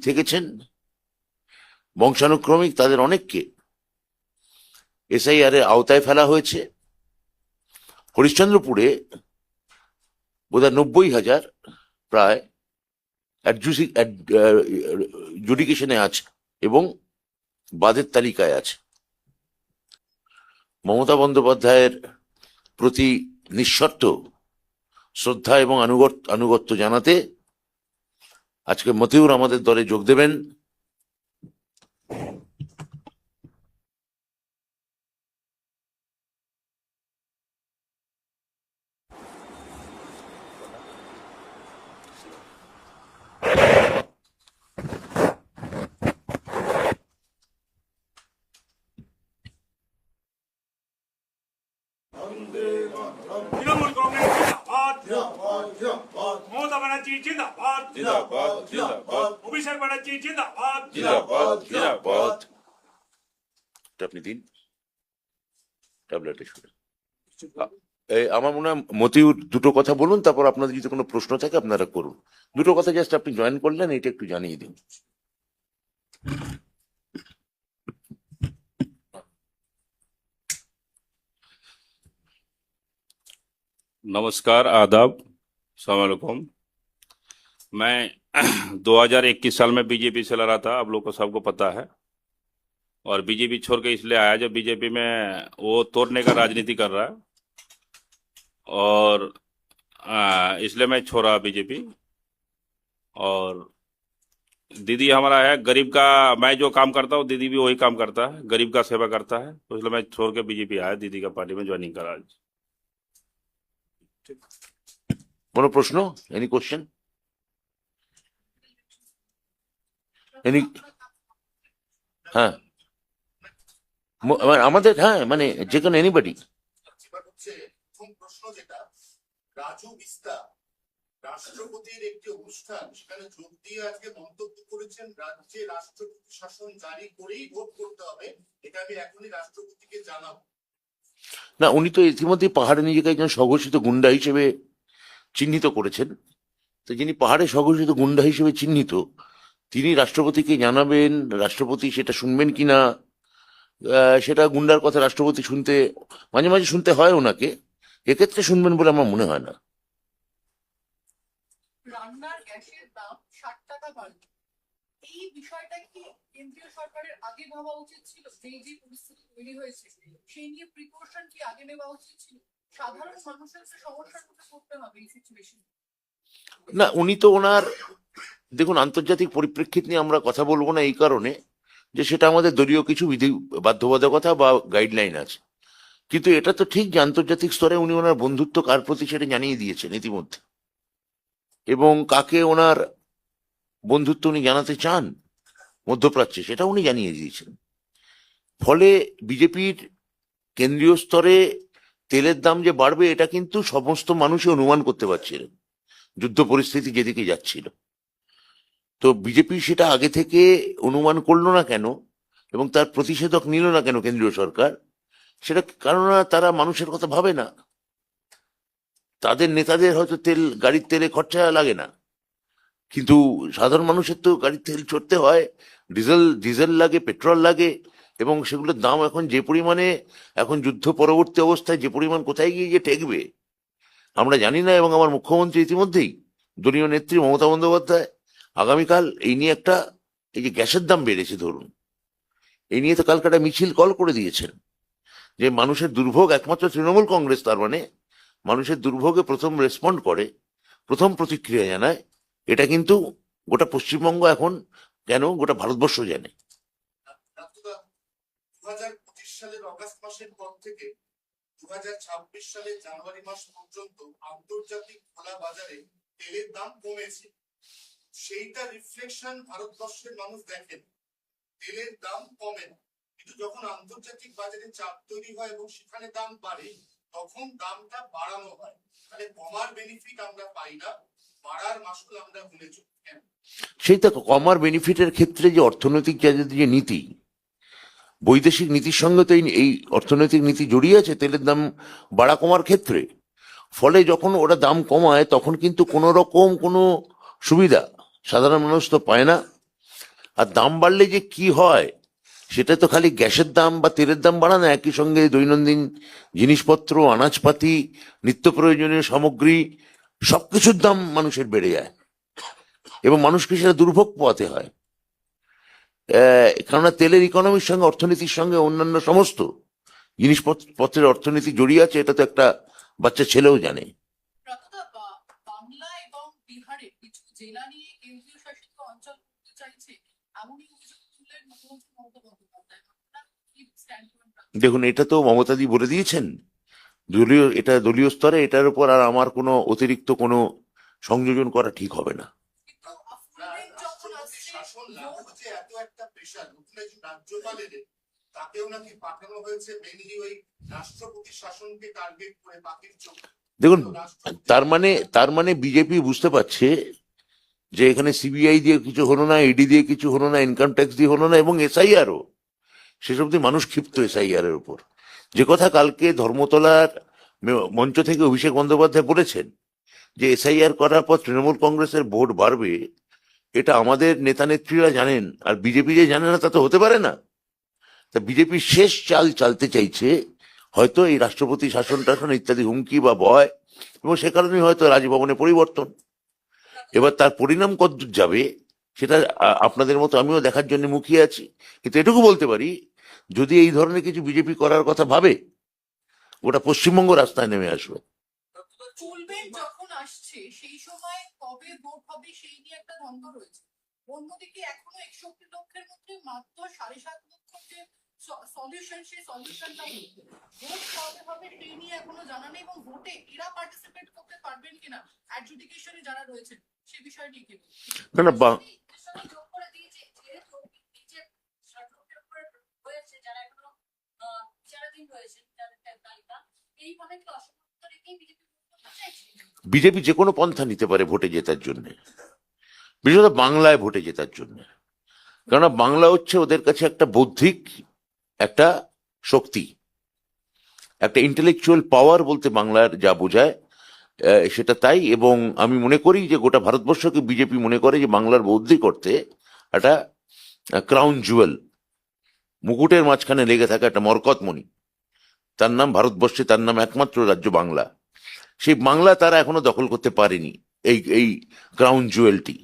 থেকেছেন বংশানুক্রমিক, তাদের অনেককে এসআইআর এর আওতায় ফেলা হয়েছে। হরিশ্চন্দ্রপুরে বোধহয় 90,000 প্রায় জুডিকেশনে আছে এবং বাদের তালিকায় আছে। মমতা বন্দ্যোপাধ্যায়ের প্রতি নিঃশর্ত শ্রদ্ধা এবং আনুগত্য জানাতে আজকে মতিউর আমাদের দলে যোগ দেবেন। তৃণমূল কংগ্রেস জিন্দাবাদ, মমতা ব্যানার্জি জিন্দাবাদ, অভিষেক ব্যানার্জি জিন্দাবাদ। আপনি দিন ট্যাবলেটে শুনে। আমার মনে হয় মতিউর দুটো কথা বলুন, তারপর আপনাদের যদি কোনো প্রশ্ন থাকে আপনারা করুন। দুটো কথা জাস্ট আপনি জয়েন করলেন, এটা একটু জানিয়ে দিন। नमस्कार, आदाब, अस्सलाम वालेकुम। मैं 2021 साल में बीजेपी से लड़ा था, आप लोग को सबको पता है। और बीजेपी छोड़ के इसलिए आया जब बीजेपी में वो तोड़ने का राजनीति कर रहा है, और इसलिए मैं छोड़ा बीजेपी। और दीदी हमारा है गरीब का, मैं जो काम करता हूँ दीदी भी वही काम करता है, गरीब का सेवा करता है, तो इसलिए मैं छोड़ के बीजेपी आया, दीदी का पार्टी में ज्वाइनिंग करा। কোনো প্রশ্ন? Any question? এনি? হ্যাঁ, আমাদের, হ্যাঁ, মানে যে কোনো এনিবডি। প্রশ্ন যেটা, রাজু বিস্তা রাষ্ট্রপতির একটি অনুষ্ঠান, সেখানে যোগ দিয়ে আজকে মন্তব্য করেছেন রাজ্যে রাষ্ট্রপতি শাসন জারি করেই ভোট করতে হবে, এটা আমি এখনই রাষ্ট্রপতিকে জানাবো। না, উনি তো ইতিমধ্যে পাহাড়ে নিজেকে একজন স্বঘোষিত গুন্ডা হিসেবে চিহ্নিত করেছেন। তো যিনি পাহাড়ে স্বঘোষিত গুন্ডা হিসেবে চিহ্নিত, তিনি রাষ্ট্রপতিকে জানাবেন, রাষ্ট্রপতি সেটা শুনবেন কিনা, সেটা গুন্ডার কথা রাষ্ট্রপতি শুনতে মাঝে মাঝে শুনতে হয় ওনাকে, এক্ষেত্রে শুনবেন বলে আমার মনে হয় না। রান্নার গ্যাসের দাম 60 টাকা বাড়লো, এই বিষয়টা কি কেন্দ্রীয় সরকারের আগে ভাবা উচিত ছিল? যে পরিস্থিতি তৈরি হয়েছে সেই নিয়ে প্রিকশন কি আগে নেওয়া উচিত ছিল? সাধারণ মানুষের সমস্যার মধ্যে পড়তে হবে এই সিচুয়েশন। না, উনি তো ওনার, দেখুন, আন্তর্জাতিক পরিপ্রেক্ষিত নিয়ে আমরা কথা বলবো না এই কারণে যে সেটা আমাদের দলীয় কিছু বিধি বাধ্যবাধকতা বা গাইডলাইন আছে। কিন্তু এটা তো ঠিক যে আন্তর্জাতিক স্তরে উনি ওনার বন্ধুত্ব কার প্রতি সেটা জানিয়ে দিয়েছেন ইতিমধ্যে, এবং কাকে ওনার বন্ধুত্ব উনি জানাতে চান মধ্যপ্রাচ্যে সেটা উনি জানিয়ে দিয়েছেন। ফলে বিজেপির কেন্দ্রীয় স্তরে তেলের দাম যে বাড়বে এটা কিন্তু সমস্ত মানুষই অনুমান করতে পারছিলেন, যুদ্ধ পরিস্থিতি যেদিকে যাচ্ছিল। তো বিজেপি সেটা আগে থেকে অনুমান করলো না কেন এবং তার প্রতিষেধক নিল না কেন কেন্দ্রীয় সরকার? সেটা কারণ তারা মানুষের কথা ভাবে না। তাদের নেতাদের হয়তো গাড়ির তেলে খরচা লাগে না, কিন্তু সাধারণ মানুষের তো গাড়ির তেল চড়তে হয়, ডিজেল লাগে, পেট্রোল লাগে, এবং সেগুলোর দাম এখন যে পরিমাণে, এখন যুদ্ধ পরবর্তী অবস্থায় যে পরিমাণ কোথায় গিয়ে যে ঠেকবে আমরা জানি না। এবং আমার মুখ্যমন্ত্রী ইতিমধ্যেই, দলীয় নেত্রী মমতা বন্দ্যোপাধ্যায় আগামীকাল এই নিয়ে একটা, এই যে গ্যাসের দাম বেড়েছে ধরুন, এই নিয়ে তো কালকে একটা মিছিল কল করে দিয়েছেন যে মানুষের দুর্ভোগ, একমাত্র তৃণমূল কংগ্রেস তার মানে মানুষের দুর্ভোগে প্রথম রেসপন্ড করে, প্রথম প্রতিক্রিয়া জানায়। এটা কিন্তু গোটা পশ্চিমবঙ্গ এখন কেন গোটা ভারতবর্ষ জানে। 2025 সালের অগাস্ট মাসের পর থেকে 2026 সালের জানুয়ারি মাস পর্যন্ত আন্তর্জাতিক খোলা বাজারে তেলের দাম কমেছে, সেইটা রিফ্লেকশন ভারতবর্ষের মানুষ দেখেন। তেলের দাম কমে না, কিন্তু যখন আন্তর্জাতিক বাজারে চাপ তৈরি হয় এবং সেখানে দাম বাড়ে তখন দামটা বাড়ানো হয়। তাহলে কমার বেনিফিট আমরা পাই না, বাড়ার মাসুল আমরা ভুলে চলি কেন? সেই তো কমার বেনিফিটের ক্ষেত্রে যে অর্থনৈতিক যে নীতি, বৈদেশিক নীতির সঙ্গে তো এই অর্থনৈতিক নীতি জড়িয়ে আছে তেলের দাম বাড়া কমার ক্ষেত্রে। ফলে যখন ওরা দাম কমায় তখন কিন্তু কোনো রকম কোনো সুবিধা সাধারণ মানুষ তো পায় না। আর দাম বাড়লে যে কি হয় সেটা তো খালি গ্যাসের দাম বা তেলের দাম বাড়া না, একই সঙ্গে দৈনন্দিন জিনিসপত্র, আনাজপাতি, নিত্য প্রয়োজনীয় সামগ্রী সবকিছুর দাম মানুষের বেড়ে যায় এবং মানুষকে সেটা দুর্ভোগ পোয়াতে হয়। কেননা তেলের ইকোনমির সঙ্গে, অর্থনীতির সঙ্গে অন্যান্য সমস্ত জিনিসপত্রের অর্থনীতি জড়িয়ে আছে, এটা তো একটা বাচ্চা ছেলেও জানে। রতদা, বাংলা এবং বিহারের কিছু জেলা নিয়ে কেন্দ্রীয় শাসিত অঞ্চল করতে চাইছে এমনই অভিযোগ তুললেন মুখ্যমন্ত্রী মমতা বন্দ্যোপাধ্যায়। আপনার কি স্ট্যান্ডপয়েন্ট? দেখুন, এটা তো মমতাদি বলে দিয়েছেন, এটা দলীয় স্তরে, এটার উপর আর আমার কোনো অতিরিক্ত কোনো সংযোজন করা ঠিক হবে না। কিন্তু আফগানিস্তান যখন রাষ্ট্রপতি আসছে শাসন লাগুর যে এত একটা প্রেশার, নতুন একজন রাজ্যপালের তাকেও নাকি পাঠানো হয়েছে মেনলি ওই রাষ্ট্রপতি শাসনকে টার্গেট করে পাখির চোখ। দেখুন, রাষ্ট্রপতি- তার মানে বিজেপি বুঝতে পারছে যে এখানে সিবিআই দিয়ে কিছু হলো না, ইডি দিয়ে কিছু হলো না, ইনকাম ট্যাক্স দিয়ে হলো না, এবং এসআইআরও সেসব দিয়ে মানুষ ক্ষিপ্ত এসআইআর এর উপর। যে কথা কালকে ধর্মতলার মঞ্চ থেকে অভিষেক বন্দ্যোপাধ্যায় বলেছেন যে এসআইআর করার পর তৃণমূল কংগ্রেসের ভোট বাড়বে, এটা আমাদের নেতা নেত্রীরা জানেন, আর বিজেপি যে জানে না তা তো হতে পারে না। তা বিজেপি শেষ চাল চালতে চাইছে, হয়তো এই রাষ্ট্রপতি শাসন টাসন ইত্যাদি হুমকি বা ভয়, এবং সে কারণেই হয়তো রাজভবনে পরিবর্তন। এবার তার পরিণাম কতদূর যাবে সেটা আপনাদের মতো আমিও দেখার জন্য মুখিয়ে আছি। কিন্তু এটুকু বলতে পারি, যদি এই ধরনের কিছু বিজেপি করার কথা ভাবে, গোটা পশ্চিমবঙ্গ রাস্তায় নেমে আসবে। চলবে যখন আসছে সেই সময় কবে ভোট হবে সেই নিয়ে একটা দ্বন্দ্ব রয়েছে। অন্যদিকে এখনো 61 লক্ষের মধ্যে মাত্র 7.5 লক্ষ যে সলিউশন, সেই সলিউশনটা ভোট কবে হবে সেই নিয়ে এখনো জানা নেই, এবং ভোটে এরা পার্টিসিপেট করতে পারবেন কিনা অ্যাডজুডিকেশনে যারা রয়েছেন সে বিষয় নিয়ে কি বলবেন? না না, যোগ করে দিয়েছে যেহেতু নিচের সরকারের উপরে রয়েছে যারা এখনো বিচারাধীন রয়েছেন তাদের তালিকা, এইভাবে কি অসমাপ্ত রেখেই বিজেপি করতে চাইছে? বিজেপি যে কোনো পন্থা নিতে পারে ভোটে জেতার জন্য, বিশেষত বাংলায় ভোটে জেতার জন্য। কেননা বাংলা হচ্ছে ওদের কাছে একটা বৌদ্ধিক একটা শক্তি, একটা ইন্টেলেকচুয়াল পাওয়ার বলতে বাংলার যা বোঝায় সেটা তাই। এবং আমি মনে করি যে গোটা ভারতবর্ষকে বিজেপি মনে করে যে বাংলার বৌদ্ধিক অর্থে একটা ক্রাউন জুয়েল, মুকুটের মাঝখানে লেগে থাকা একটা মরকতমণি, তার নাম ভারতবর্ষে, তার নাম একমাত্র রাজ্য বাংলা। সেই বাংলা তারা এখনো দখল করতে পারেনি। এই ক্রাউন জুয়েলটি,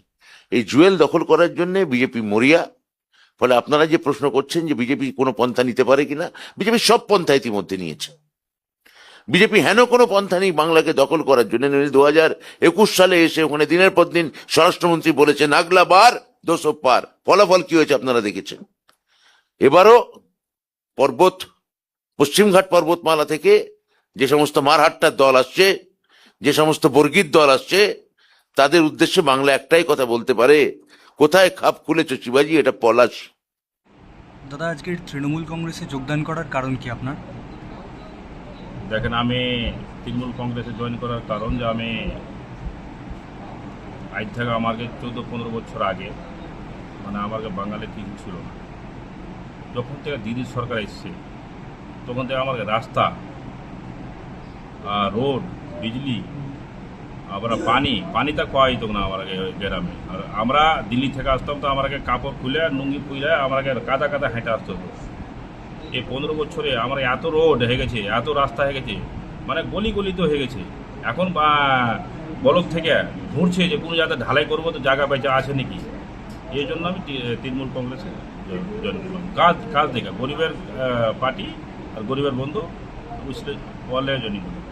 এই জুয়েল দখল করার জন্য বিজেপি মরিয়া। ফলে আপনারা যে প্রশ্ন করছেন যে বিজেপি কোনো পন্থা নিতে পারে কিনা, বিজেপি সব পন্থা ইতিমধ্যে নিয়েছে। বিজেপি হেন কোনো পন্থা নেই বাংলাকে দখল করার জন্য। 2021 সালে এসে ওখানে দিনের পর দিন স্বরাষ্ট্রমন্ত্রী বলেছেন আগলা বার 200 পার। ফলাফল কি হয়েছে আপনারা দেখেছেন। এবারও পশ্চিমঘাট পর্বতমালা থেকে যে সমস্ত মারহাট্টার দল আসছে, যে সমস্ত বর্গীর দল আসছে, তাদের উদ্দেশ্যে বাংলা একটাই কথা বলতে পারে, কোথায় খাপ খুলেছো শিবাজি, এটা পলাশ। দাদা, আজকে তৃণমূল কংগ্রেসে যোগদান করার কারণ কি আপনার? দেখেন, আমি তৃণমূল কংগ্রেসে জয়েন করার কারণ যে আমি আজ থেকে আমাকে 14-15 বছর আগে, মানে আমাকে বাঙালি কিছু ছিল না। যখন থেকে দিদির সরকার এসছে তখন থেকে আমার রাস্তা, রোড, বিজলি, আবার পানিটা কয় তো না আমার গ্রামে। আর আমরা দিল্লি থেকে আসতাম তো আমার কাপড় খুলে নুঙ্গি খুলে আমার কাদা কাদা হেঁটে আসতে হতো। এই 15 বছরে আমার এত রোড হয়ে গেছে, এত রাস্তা হয়ে গেছে, মানে গলি গলিতে হয়ে গেছে। এখন ব্লক থেকে ঘুরছে যে কোনো জায়গায় ঢালাই করবো তো জায়গা বেচা আছে নাকি। এই জন্য আমি তৃণমূল কংগ্রেসে জয়েন করলাম। কাজ দেখে গরিবের পার্টি আর গরিবের বন্ধু বুঝলে বলে জয়েন করলাম।